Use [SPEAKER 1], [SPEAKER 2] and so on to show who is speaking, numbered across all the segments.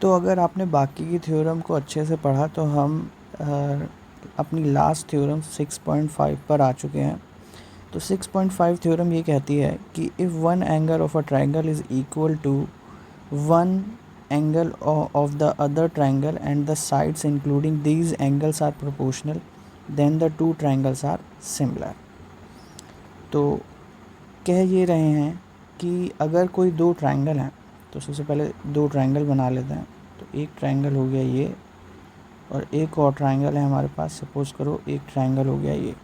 [SPEAKER 1] तो अगर आपने बाकी की थ्योरम को अच्छे से पढ़ा तो हम अपनी लास्ट थ्योरम 6.5 पर आ चुके हैं। तो 6.5 थ्योरम ये कहती है कि if one angle of a triangle is equal to one angle of the other triangle and the sides including these angles are proportional then the two triangles are similar. तो कह ये रहे हैं कि अगर कोई दो ट्राइंगल हैं तो सबसे पहले दो ट्राइंगल बना लेते हैं। तो एक ट्राइंगल हो गया ये और एक और ट्राइंगल है हमारे पास। सपोज़ करो एक ट्राइंगल हो गया ये,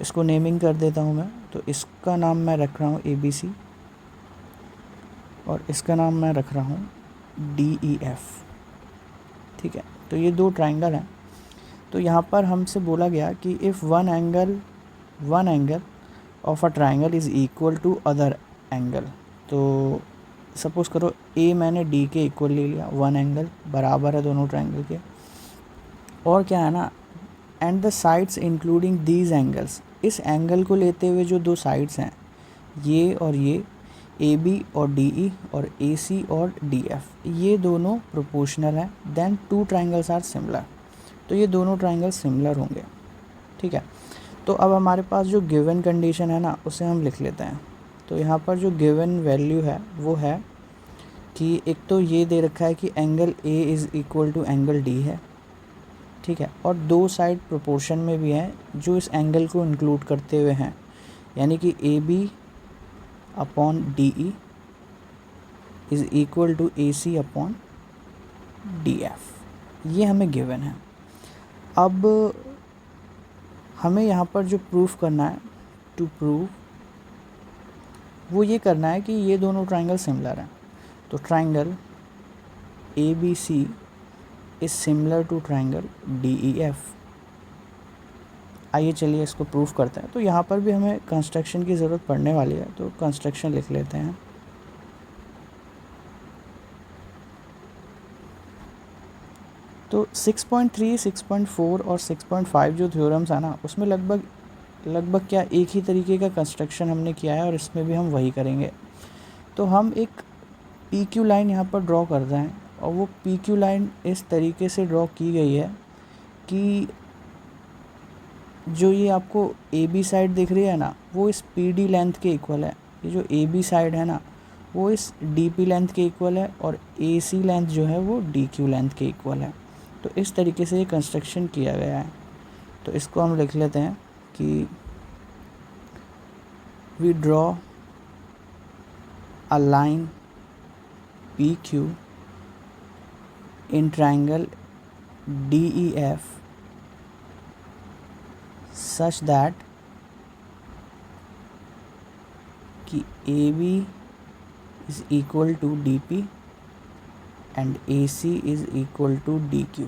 [SPEAKER 1] इसको नेमिंग कर देता हूँ मैं। तो इसका नाम मैं रख रहा हूँ ABC और इसका नाम मैं रख रहा हूँ DEF। ठीक है, तो ये दो ट्राइंगल हैं। तो यहाँ पर हमसे बोला गया कि if one angle of a triangle is equal to other angle. तो सपोज़ करो A मैंने D के इक्वल ले लिया, वन एंगल बराबर है दोनों ट्राइंगल के। और क्या है ना, and the sides including these angles, इस एंगल को लेते हुए जो दो साइड्स हैं ये और ये, AB और DE और AC और DF, ये दोनों प्रोपोर्शनल हैं। Then two triangles are similar, तो ये दोनों ट्राइंगल सिमिलर होंगे। ठीक है, तो अब हमारे पास जो गिवन कंडीशन है ना उसे हम लिख लेते हैं। तो यहाँ पर जो गिवन वैल्यू है वो है कि एक तो ये दे रखा है कि angle A is equal to angle D है। ठीक है, और दो साइड प्रोपोर्शन में भी हैं जो इस एंगल को इंक्लूड करते हुए हैं, यानी कि AB upon DE is equal to AC upon DF, ये हमें गिवन है। अब हमें यहाँ पर जो प्रूफ करना है, टू प्रूव, वो ये करना है कि ये दोनों ट्राइंगल सिमिलर हैं। तो triangle ABC is similar to triangle DEF। आइए चलिए इसको प्रूफ करते हैं। तो यहाँ पर भी हमें कंस्ट्रक्शन की ज़रूरत पड़ने वाली है, तो कंस्ट्रक्शन लिख लेते हैं। तो 6.3, 6.4 और 6.5 जो थ्योरम्स है ना उसमें लगभग क्या एक ही तरीके का कंस्ट्रक्शन हमने किया है और इसमें भी हम वही करेंगे। तो हम एक PQ लाइन यहाँ पर ड्रॉ कर रहे हैं और वो PQ लाइन इस तरीके से ड्रॉ की गई है कि जो ये आपको AB साइड दिख रही है ना वो इस PD लेंथ के इक्वल है। ये जो AB साइड है ना वो इस DP लेंथ के इक्वल है और AC लेंथ जो है वो DQ लेंथ के इक्वल है। तो इस तरीके से ये कंस्ट्रक्शन किया गया है। तो इसको हम लिख लेते हैं कि we draw a line PQ in triangle DEF such that कि AB is equal to DP and AC is equal to DQ,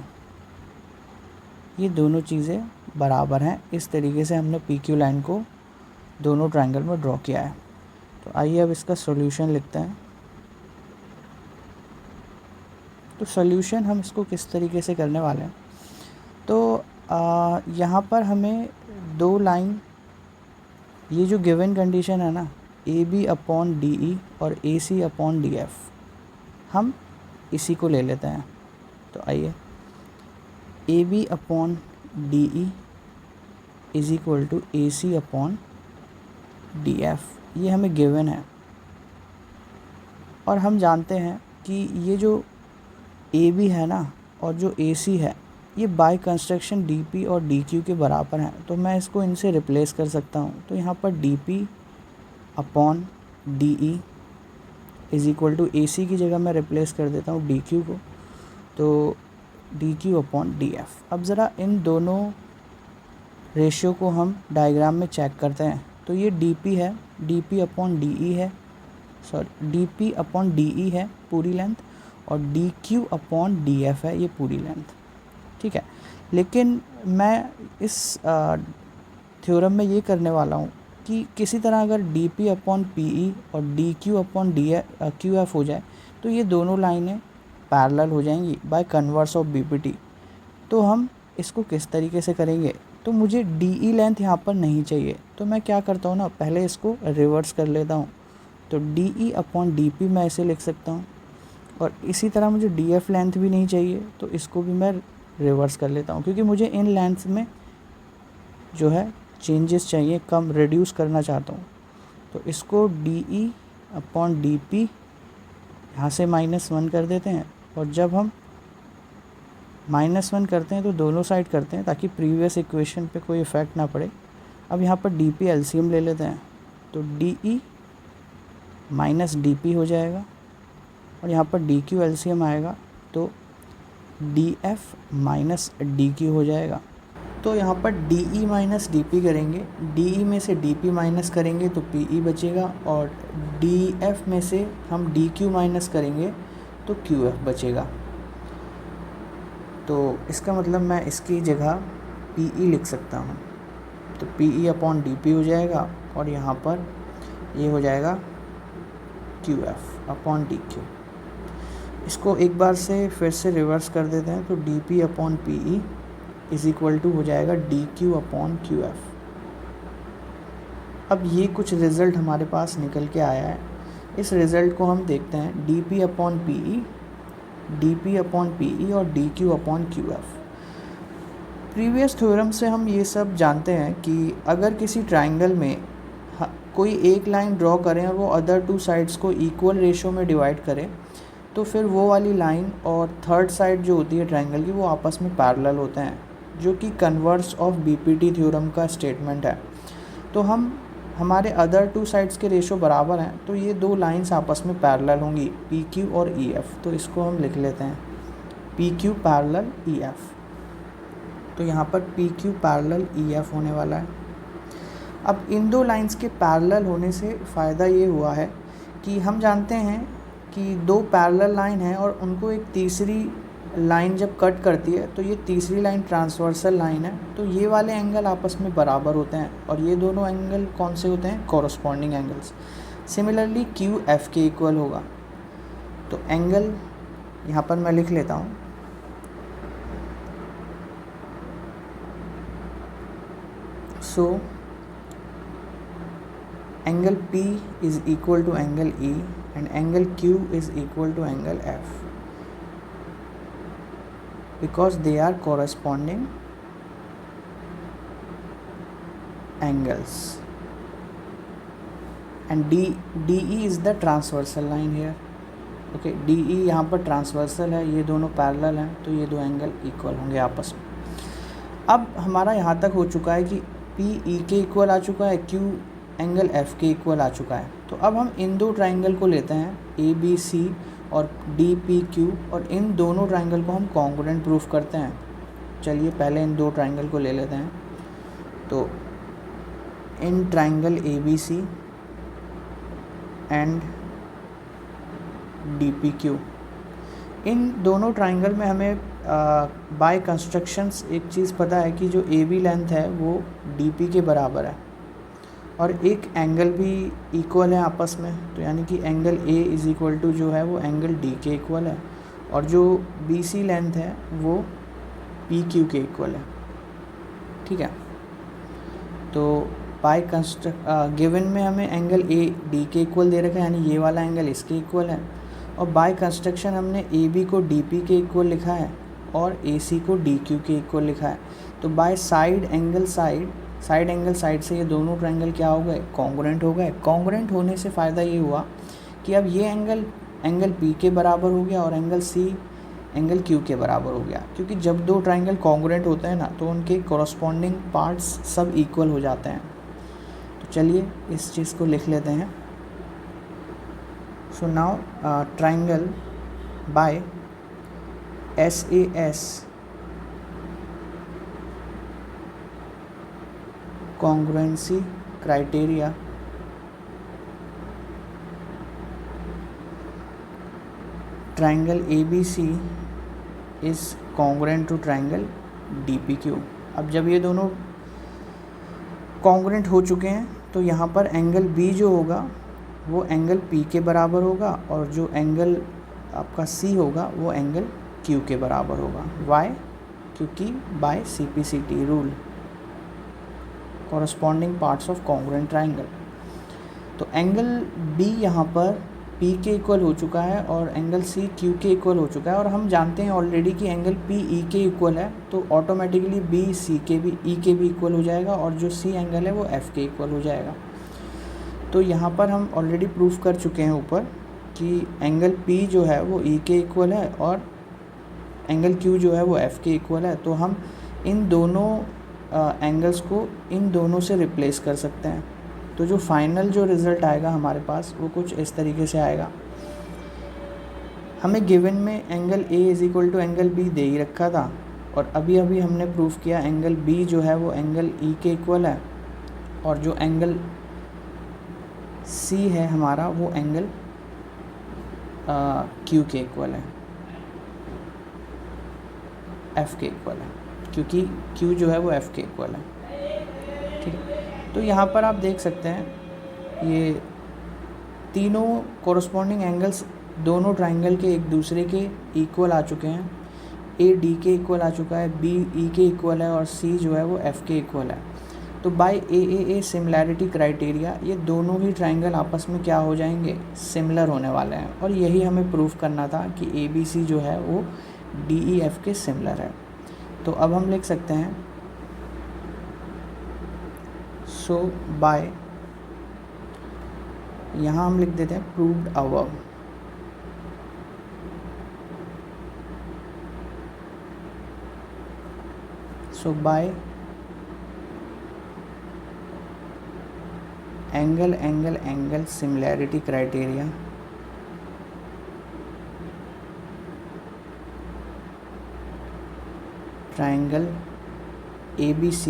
[SPEAKER 1] ये दोनों चीज़ें बराबर हैं। इस तरीके से हमने PQ लाइन को दोनों ट्राइंगल में ड्रॉ किया है। तो आइए अब इसका सॉल्यूशन लिखते हैं। तो सॉल्यूशन हम इसको किस तरीके से करने वाले हैं, तो यहाँ पर हमें दो लाइन, ये जो गिवन कंडीशन है ना AB अपॉन DE और AC अपॉन DF, हम इसी को ले लेते हैं। तो आइए AB upon DE is equal to AC upon DF, ये हमें गिवन है। और हम जानते हैं कि ये जो AB है ना और जो AC है ये बाय कंस्ट्रक्शन DP और DQ के बराबर हैं। तो मैं इसको इनसे रिप्लेस कर सकता हूँ। तो यहाँ पर DP upon DE is equal to AC की जगह मैं रिप्लेस कर देता हूँ DQ को, तो DQ अपॉन DF। अब ज़रा इन दोनों रेशियो को हम डायग्राम में चेक करते हैं। तो ये DP है, DP अपॉन DE है, DP अपॉन DE है पूरी लेंथ, और DQ अपॉन DF है ये पूरी लेंथ। ठीक है, लेकिन मैं इस थ्योरम में ये करने वाला हूँ कि किसी तरह अगर DP अपॉन PE और DQ अपॉन QF हो जाए तो ये दोनों लाइनें पैरेलल हो जाएंगी बाय कन्वर्स ऑफ BPT। तो हम इसको किस तरीके से करेंगे, तो मुझे DE लेंथ यहाँ पर नहीं चाहिए। तो मैं क्या करता हूँ ना, पहले इसको रिवर्स कर लेता हूँ। तो DE अपॉन DP मैं ऐसे लिख सकता हूँ और इसी तरह मुझे डी एफ लेंथ भी नहीं चाहिए, तो इसको भी मैं रिवर्स कर लेता हूँ, क्योंकि मुझे इन लेंथ में जो है चेंजेस चाहिए, कम रिड्यूस करना चाहता हूँ। तो इसको D E upon D P यहाँ से -1 कर देते हैं, और जब हम -1 करते हैं तो दोनों साइड करते हैं ताकि प्रीवियस इक्वेशन पे कोई इफ़ेक्ट ना पड़े। अब यहाँ पर डी पी एलसीएम ले लेते हैं, तो D E minus D P हो जाएगा, और यहाँ पर डी क्यू एलसीएम आएगा तो D F minus D Q हो जाएगा। तो यहाँ पर D E minus D P करेंगे, डी ई में से डी पी माइनस करेंगे तो पी ई बचेगा, और डी एफ में से हम डी क्यू माइनस करेंगे तो क्यू एफ बचेगा। तो इसका मतलब मैं इसकी जगह पी ई लिख सकता हूँ, तो P E upon D P हो जाएगा, और यहाँ पर ये हो जाएगा Q F upon D Q. इसको एक बार से फिर से रिवर्स कर देते हैं, तो D P upon P E is equal to हो जाएगा D Q upon Q F. अब ये कुछ रिज़ल्ट हमारे पास निकल के आया है, इस रिज़ल्ट को हम देखते हैं। D P upon P E, D P upon P E और D Q upon Q F. Previous theorem से हम ये सब जानते हैं कि अगर किसी ट्राइंगल में कोई एक लाइन ड्रॉ करें और वो अदर टू साइड्स को इक्वल रेशो में डिवाइड करें, तो फिर वो वाली लाइन और थर्ड साइड जो होती है ट्राइंगल की वो आपस में पैरेलल होते हैं, जो कि कन्वर्स ऑफ बीपीटी थ्योरम का स्टेटमेंट है। तो हमारे अदर टू साइड्स के रेशो बराबर हैं, तो ये दो लाइंस आपस में पैरेलल होंगी, पी क्यू और ई एफ। तो इसको हम लिख लेते हैं P Q parallel E F. तो यहाँ पर P Q parallel E F होने वाला है। अब इन दो लाइंस के पैरेलल होने से फ़ायदा ये हुआ है कि हम जानते हैं कि दो पैरेलल लाइन है और उनको एक तीसरी लाइन जब कट करती है तो ये तीसरी लाइन ट्रांसवर्सल लाइन है, तो ये वाले एंगल आपस में बराबर होते हैं, और ये दोनों एंगल कौन से होते हैं? Corresponding angles. Similarly Q F के इक्वल होगा। तो एंगल यहाँ पर मैं लिख लेता हूँ, सो angle P is equal to angle E and angle Q is equal to angle F because they are corresponding angles, and DE is the transversal line here. Okay, DE यहाँ पर ट्रांसवर्सल है, ये दोनों पैरेलल हैं, तो ये दो angle equal होंगे आपस में। अब हमारा यहाँ तक हो चुका है कि PE के इक्वल आ चुका है, Q एंगल F के इक्वल आ चुका है। तो अब हम इन दो ट्राइंगल को लेते हैं ABC और DPQ, और इन दोनों ट्राइंगल को हम कॉन्ग्रुएंट प्रूफ करते हैं। चलिए पहले इन दो ट्राइंगल को ले लेते हैं। तो in triangle ABC and DPQ, इन दोनों ट्राइंगल में हमें बाय कंस्ट्रक्शंस एक चीज़ पता है कि जो AB लेंथ है वो DP के बराबर है, और एक एंगल भी इक्वल है आपस में, तो यानी कि angle A is equal to जो है वो एंगल D के इक्वल है, और जो BC लेंथ है वो PQ के इक्वल है। ठीक है, तो बाय गिवन में हमें एंगल A D के इक्वल दे रखा है, यानी ये वाला एंगल इसके इक्वल है, और बाय कंस्ट्रक्शन हमने AB को DP के इक्वल लिखा है और AC को DQ के इक्वल लिखा है। तो बाय साइड एंगल साइड से ये दोनों ट्रायंगल क्या हो गए? कॉन्ग्रुएंट हो गए। कॉन्ग्रुएंट होने से फ़ायदा ये हुआ कि अब ये एंगल P के बराबर हो गया और एंगल C एंगल Q के बराबर हो गया, क्योंकि जब दो ट्रायंगल कॉन्ग्रुएंट होते हैं ना तो उनके कॉरस्पॉन्डिंग पार्ट्स सब इक्वल हो जाते हैं। तो चलिए इस चीज़ को लिख लेते हैं। So now triangle by SAS congruency criteria triangle ABC is congruent to triangle DPQ। अब जब ये दोनों कॉन्ग्रुएंट हो चुके हैं तो यहाँ पर एंगल B जो होगा वो एंगल P के बराबर होगा, और जो एंगल आपका C होगा वो एंगल Q के बराबर होगा। वाई? क्योंकि बाय CPCT रूल, corresponding parts of congruent triangle. तो एंगल B यहाँ पर पी के इक्वल हो चुका है और एंगल सी क्यू के इक्वल हो चुका है, और हम जानते हैं ऑलरेडी कि एंगल पी ई के इक्वल है, तो ऑटोमेटिकली बी सी के भी ई के भी इक्वल हो जाएगा, और जो सी एंगल है वो एफ़ के इक्वल हो जाएगा। तो यहाँ पर हम ऑलरेडी प्रूफ कर चुके हैं ऊपर कि एंगल पी जो है वो ई के इक्वल है और एंगल क्यू जो है वो एफ़ के इक्वल है। तो हम इन दोनों एंगल्स को इन दोनों से रिप्लेस कर सकते हैं। तो जो फाइनल जो रिज़ल्ट आएगा हमारे पास वो कुछ इस तरीके से आएगा। हमें गिवन में angle A is equal to angle B दे ही रखा था, और अभी अभी हमने प्रूफ किया एंगल बी जो है वो एंगल ई के इक्वल है, और जो एंगल सी है हमारा वो एंगल क्यू के इक्वल है, एफ़ के इक्वल है, क्योंकि क्यू जो है वो एफ़ के इक्वल है। ठीक है, तो यहाँ पर आप देख सकते हैं ये तीनों कोरस्पॉन्डिंग एंगल्स दोनों ट्राइंगल के एक दूसरे के इक्वल आ चुके हैं। ए डी के इक्वल आ चुका है, बी ई के इक्वल है, और सी जो है वो एफ़ के इक्वल है। तो बाय ए सिमिलैरिटी क्राइटेरिया ये दोनों ही ट्राइंगल आपस में क्या हो जाएंगे, सिमिलर होने वाले हैं, और यही हमें प्रूफ करना था कि ए बी सी जो है वो डी ई एफ़ के सिमिलर है। तो अब हम लिख सकते हैं सो बाय, यहाँ हम लिख देते हैं proved above. So by angle angle angle similarity criteria triangle ABC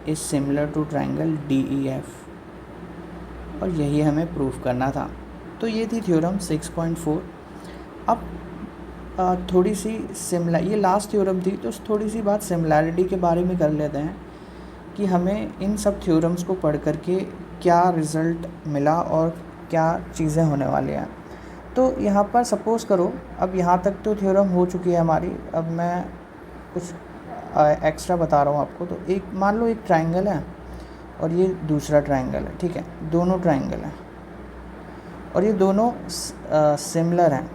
[SPEAKER 1] is similar to triangle DEF, और यही हमें प्रूफ करना था। तो ये थी थ्योरम 6.4। अब थोड़ी सी ये लास्ट थ्योरम थी, तो थोड़ी सी बात सिमिलैरिटी के बारे में कर लेते हैं कि हमें इन सब थ्योरम्स को पढ़ करके क्या रिज़ल्ट मिला और क्या चीज़ें होने वाली हैं। तो यहाँ पर सपोज़ करो, अब यहाँ तक तो थ्योरम हो चुकी है हमारी, अब मैं कुछ एक्स्ट्रा बता रहा हूँ आपको। तो एक मान लो एक ट्राइंगल है और ये दूसरा ट्राइंगल है, ठीक है, दोनों ट्राइंगल हैं और ये दोनों सिमिलर हैं,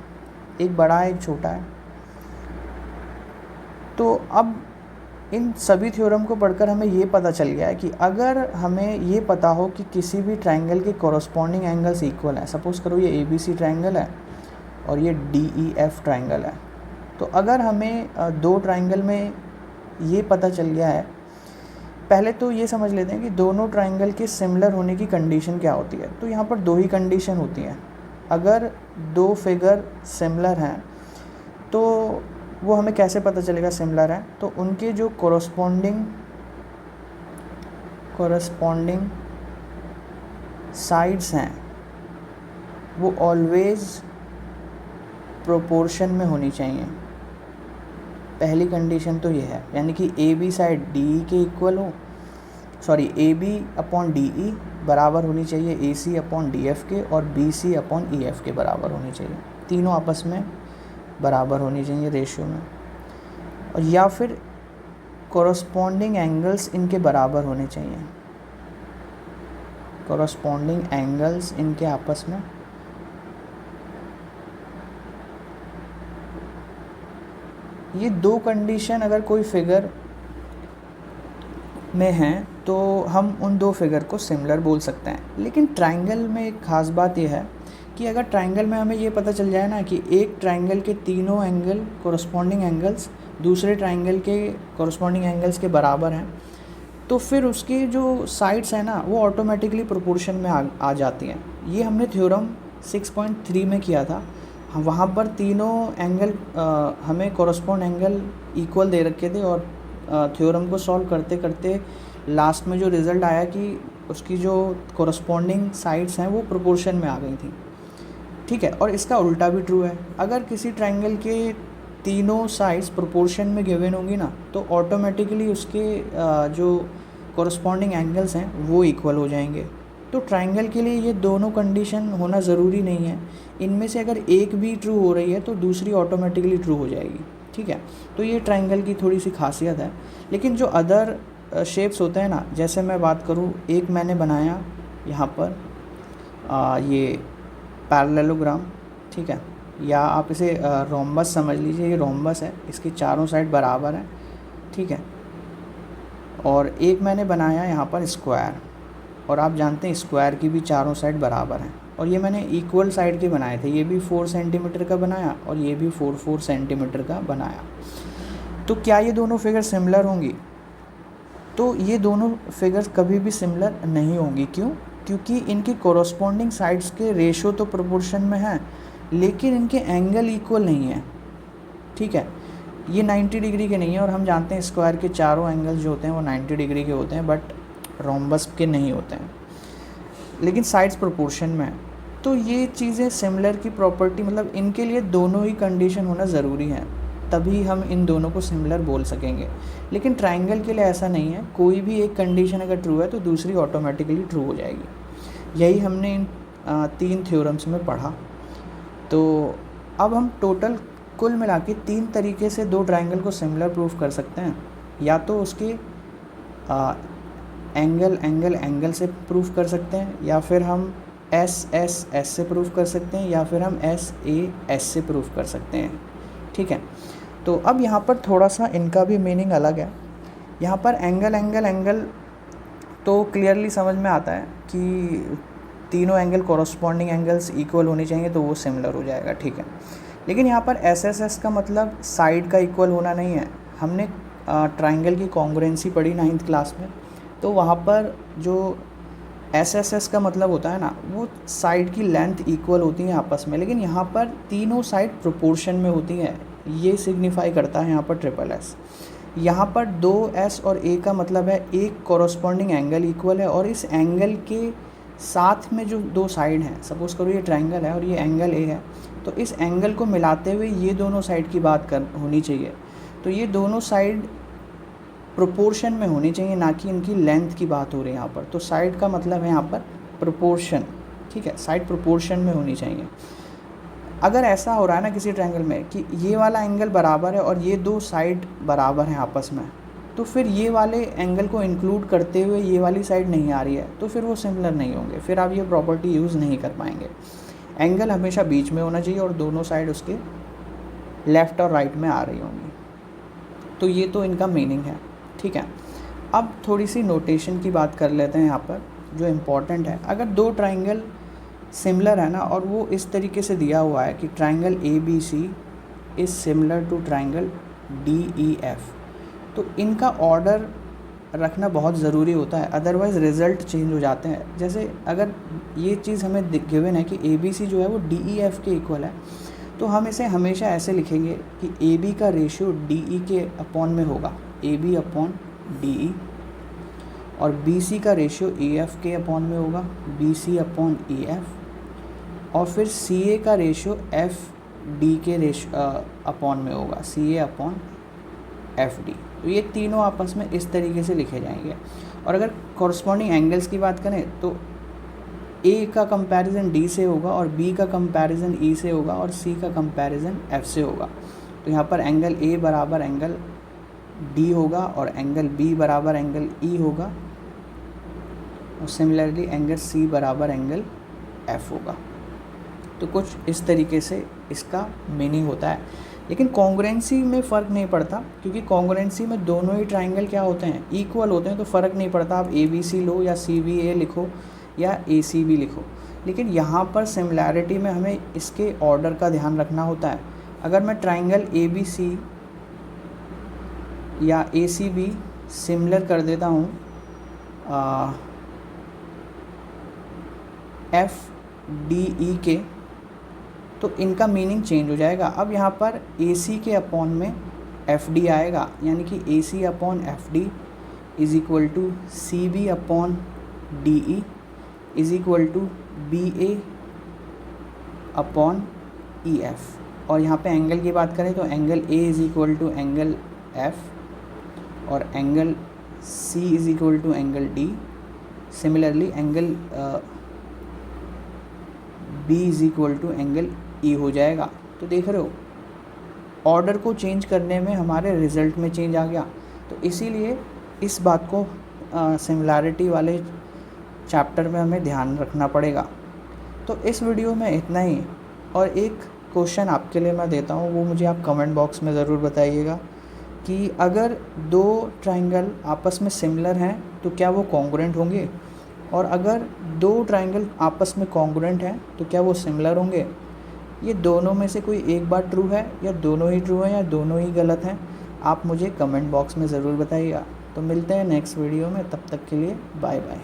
[SPEAKER 1] एक बड़ा है एक छोटा है। तो अब इन सभी थ्योरम को पढ़कर हमें ये पता चल गया है कि अगर हमें ये पता हो कि किसी भी ट्राइंगल के कॉरस्पॉन्डिंग एंगल्स इक्वल हैं, सपोज़ करो ये ABC ट्राइंगल है और ये DEF ट्राइंगल है, तो अगर हमें दो ट्राइंगल में ये पता चल गया है, पहले तो ये समझ लेते हैं कि दोनों ट्राइंगल के सिमिलर होने की कंडीशन क्या होती है। तो यहाँ पर दो ही कंडीशन होती हैं। अगर दो फिगर सिमिलर हैं तो वो हमें कैसे पता चलेगा सिमिलर है, तो उनके जो कोरस्पॉन्डिंग साइड्स हैं वो ऑलवेज प्रोपोर्शन में होनी चाहिए। पहली कंडीशन तो ये है, यानी कि AB साइड DE के इक्वल हो, AB अपॉन DE बराबर होनी चाहिए AC अपॉन DF के, और BC अपॉन EF के बराबर होनी चाहिए। तीनों आपस में बराबर होनी चाहिए रेशियो में, और या फिर कॉरस्पॉन्डिंग एंगल्स इनके बराबर होने चाहिए। कॉरस्पॉन्डिंग एंगल्स इनके आपस में ये दो कंडीशन अगर कोई फिगर में हैं तो हम उन दो फिगर को सिमिलर बोल सकते हैं। लेकिन ट्राइंगल में एक ख़ास बात यह है कि अगर ट्राइंगल में हमें ये पता चल जाए ना कि एक ट्राइंगल के तीनों एंगल कॉरस्पॉन्डिंग एंगल्स दूसरे ट्राइंगल के कॉरस्पॉन्डिंग एंगल्स के बराबर हैं, तो फिर उसकी जो साइड्स हैं ना वो ऑटोमेटिकली प्रोपोर्शन में आ जाती हैं। ये हमने थ्योरम 6.3 में किया था। वहाँ पर तीनों एंगल हमें कॉरस्पॉन्ड एंगल इक्वल दे रखे थे, और थ्योरम को सॉल्व करते करते लास्ट में जो रिज़ल्ट आया कि उसकी जो कॉरस्पॉन्डिंग साइड्स हैं वो प्रोपोर्शन में आ गई थी, ठीक है। और इसका उल्टा भी ट्रू है, अगर किसी ट्राइंगल के तीनों साइड्स प्रोपोर्शन में गिवन होंगी ना तो ऑटोमेटिकली उसके जो कॉरस्पॉन्डिंग एंगल्स हैं वो इक्वल हो जाएंगे। तो ट्राइंगल के लिए ये दोनों कंडीशन होना ज़रूरी नहीं है, इनमें से अगर एक भी ट्रू हो रही है तो दूसरी ऑटोमेटिकली ट्रू हो जाएगी, ठीक है। तो ये ट्राइंगल की थोड़ी सी खासियत है। लेकिन जो अदर शेप्स होते हैं ना, जैसे मैं बात करूँ, एक मैंने बनाया यहाँ पर ये पैरेललोग्राम, ठीक है, या आप इसे रोम्बस समझ लीजिए, ये रोम्बस है, इसके चारों साइड बराबर हैं, ठीक है। और एक मैंने बनाया यहाँ पर स्क्वायर, और आप जानते हैं स्क्वायर की भी चारों साइड बराबर हैं, और ये मैंने इक्वल साइड के बनाए थे, ये भी 4 सेंटीमीटर का बनाया और ये भी 4 सेंटीमीटर का बनाया। तो क्या ये दोनों फिगर सिमिलर होंगी? तो ये दोनों फिगर्स कभी भी सिमिलर नहीं होंगी। क्यों? क्योंकि इनकी कोरोस्पोंडिंग साइड्स के रेशो तो प्रोपोर्शन में है, लेकिन इनके एंगल इक्वल नहीं है, ठीक है। ये 90 डिग्री के नहीं है, और हम जानते हैं स्क्वायर के चारों एंगल्स जो होते हैं वो 90 डिग्री के होते हैं, बट रोम्बस के नहीं होते हैं, लेकिन साइड्स प्रोपोर्शन में है। तो ये चीज़ें सिमिलर की प्रॉपर्टी, मतलब इनके लिए दोनों ही कंडीशन होना ज़रूरी है, तभी हम इन दोनों को सिमिलर बोल सकेंगे। लेकिन ट्राइंगल के लिए ऐसा नहीं है, कोई भी एक कंडीशन अगर ट्रू है तो दूसरी ऑटोमेटिकली ट्रू हो जाएगी। यही हमने इन 3 थ्योरम्स में पढ़ा। तो अब हम टोटल कुल मिला के 3 तरीके से 2 ट्राइंगल को सिमिलर प्रूफ कर सकते हैं। या तो उसके एंगल से प्रूफ कर सकते हैं, या फिर हम एस से प्रूफ कर सकते हैं, या फिर हम एस से प्रूफ कर सकते हैं, ठीक है। तो अब यहाँ पर थोड़ा सा इनका भी मीनिंग अलग है। यहाँ पर एंगल तो क्लियरली समझ में आता है कि तीनों एंगल कोरोस्पोंडिंग एंगल्स इक्वल होने चाहिए, तो वो सिमिलर हो जाएगा, ठीक है। लेकिन यहाँ पर एस का मतलब साइड का इक्वल होना नहीं है। हमने ट्राइंगल की कॉन्ग्रुएंसी पढ़ी 9th क्लास में, तो वहाँ पर जो एस का मतलब होता है ना, वो साइड की लेंथ इक्वल होती है आपस में, लेकिन यहाँ पर तीनों साइड प्रोपोर्शन में होती हैं, ये सिग्निफाई करता है यहाँ पर ट्रिपल एस। यहाँ पर 2S और A का मतलब है एक कॉरस्पॉन्डिंग एंगल इक्वल है, और इस एंगल के साथ में जो 2 साइड हैं, सपोज़ करो ये ट्राइंगल है और ये एंगल A है, तो इस एंगल को मिलाते हुए ये दोनों साइड की बात होनी चाहिए। तो ये दोनों साइड प्रोपोर्शन में होनी चाहिए, ना कि इनकी लेंथ की बात हो रही है यहाँ पर। तो साइड का मतलब है यहाँ पर प्रोपोर्शन, ठीक है, साइड प्रोपोर्शन में होनी चाहिए। अगर ऐसा हो रहा है ना किसी ट्रायंगल में कि ये वाला एंगल बराबर है और ये 2 साइड बराबर हैं आपस में, तो फिर ये वाले एंगल को इंक्लूड करते हुए ये वाली साइड नहीं आ रही है, तो फिर वो सिमिलर नहीं होंगे, फिर आप ये प्रॉपर्टी यूज़ नहीं कर पाएंगे। एंगल हमेशा बीच में होना चाहिए और दोनों साइड उसके लेफ़्ट और राइट में आ रही होंगी। तो ये तो इनका मीनिंग है, ठीक है। अब थोड़ी सी नोटेशन की बात कर लेते हैं यहाँ पर, जो इम्पॉर्टेंट है। अगर 2 ट्राइंगल सिमिलर है ना, और वो इस तरीके से दिया हुआ है कि triangle ABC is similar to triangle DEF, तो इनका ऑर्डर रखना बहुत ज़रूरी होता है, अदरवाइज़ रिज़ल्ट चेंज हो जाते हैं। जैसे अगर ये चीज़ हमें गिवन है कि ABC जो है वो DEF के इक्वल है, तो हम इसे हमेशा ऐसे लिखेंगे कि AB का रेशियो DE के अपॉन में होगा, AB अपॉन DE, और BC का रेशियो AF के अपॉन में होगा, BC अपॉन EF, और फिर CA का रेशियो FD के अपॉन में होगा, CA अपॉन FD। तो ये तीनों आपस में इस तरीके से लिखे जाएंगे। और अगर कॉरस्पॉन्डिंग एंगल्स की बात करें तो A का कंपैरिजन D से होगा, और B का कंपैरिजन E से होगा, और C का कंपैरिजन F से होगा। तो यहाँ पर एंगल A बराबर एंगल D होगा, और एंगल B बराबर एंगल E होगा, और सिमिलरली एंगल C बराबर एंगल F होगा। तो कुछ इस तरीके से इसका मीनिंग होता है। लेकिन कॉन्ग्रुएंसी में फ़र्क नहीं पड़ता, क्योंकि कॉन्ग्रुएंसी में दोनों ही ट्राइंगल क्या होते हैं, इक्वल होते हैं, तो फ़र्क नहीं पड़ता आप ABC लो या CBA लिखो या ACB लिखो। लेकिन यहाँ पर सिमिलैरिटी में हमें इसके ऑर्डर का ध्यान रखना होता है। अगर मैं ट्राइंगल ABC या ACB सिमिलर कर देता हूँ FDE के, तो इनका मीनिंग चेंज हो जाएगा। अब यहाँ पर AC के अपॉन में FD आएगा, यानी कि AC upon FD is equal to CB upon DE is equal to BA upon EF। और यहाँ पे एंगल की बात करें तो angle A is equal to angle F, और angle C is equal to angle D। Similarly angle B is equal to angle E हो जाएगा। तो देख रहे हो, ऑर्डर को चेंज करने में हमारे रिज़ल्ट में चेंज आ गया। तो इसीलिए इस बात को सिमिलैरिटी वाले चैप्टर में हमें ध्यान रखना पड़ेगा। तो इस वीडियो में इतना ही। और एक क्वेश्चन आपके लिए मैं देता हूँ, वो मुझे आप कमेंट बॉक्स में ज़रूर बताइएगा कि अगर दो ट्राइंगल आपस में सिमिलर हैं तो क्या वो कॉन्ग्रुएंट होंगे, और अगर दो ट्राइंगल आपस में कॉन्ग्रुएंट हैं तो क्या वो सिमिलर होंगे। ये दोनों में से कोई एक बात ट्रू है, या दोनों ही ट्रू हैं, या दोनों ही गलत हैं, आप मुझे कमेंट बॉक्स में ज़रूर बताइएगा। तो मिलते हैं नेक्स्ट वीडियो में, तब तक के लिए बाय बाय।